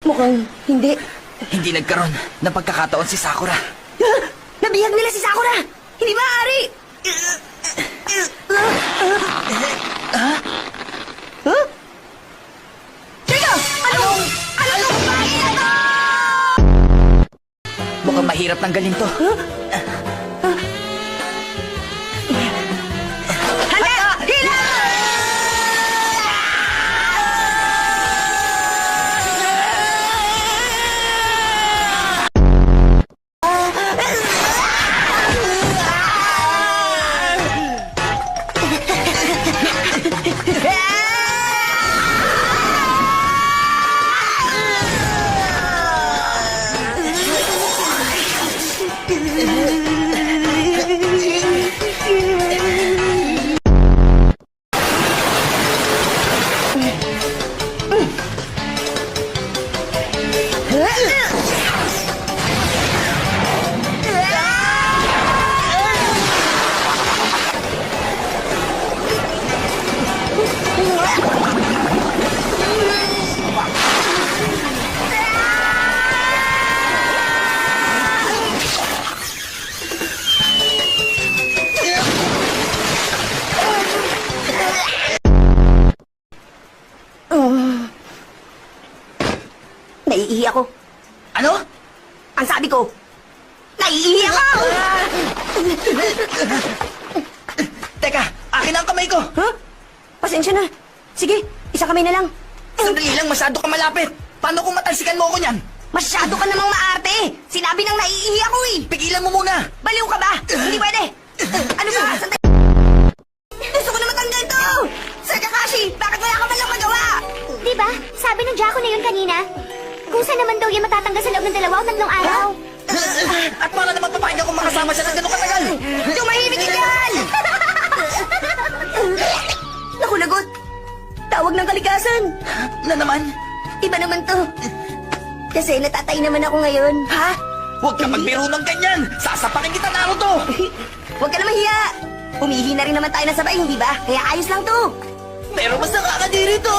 Mukhang hindi. Hindi nagkaroon ng pagkakataon si Sakura. Nabihag nila si Sakura! Hindi maaari! Huh? Teka! Anong bahay na to? Mukhang mahirap tanggalin to. Handa! Hila! Naiihi ako. Ano? Ang sabi ko, naiihi ako! Teka, akin ang kamay ko. Huh? Pasensya na. Sige, isa kamay na lang. Sandali lang, masyado ka malapit. Paano kung matalsikan mo ako niyan? Masyado ka namang maarte. Sinabi nang naiihi ako eh. Pigilan mo muna. Baliw ka ba? Hindi pwede. Ano ba? Sandali. Gusto ko na matanggal to. Sir Kakashi, bakit wala ka man lang magawa? Diba? Sabi ng Jaco na yun kanina. Kung saan naman daw yan matatanggal sa loob ng 2 o 3 araw. At para naman papakinggan kung makasama siya ng gano'ng katagal. Tumahimik ka dyan! Naku, lagot. Tawag ng kalikasan. Na naman? Iba naman to. Kasi natatay naman ako ngayon. Ha? Huwag ka magbiro ng ganyan. Sasapakin kita, Naruto. Huwag ka naman hiya. Umihi na rin naman tayo na sabay, hindi ba? Kaya ayos lang to. Pero mas nakakadiri to.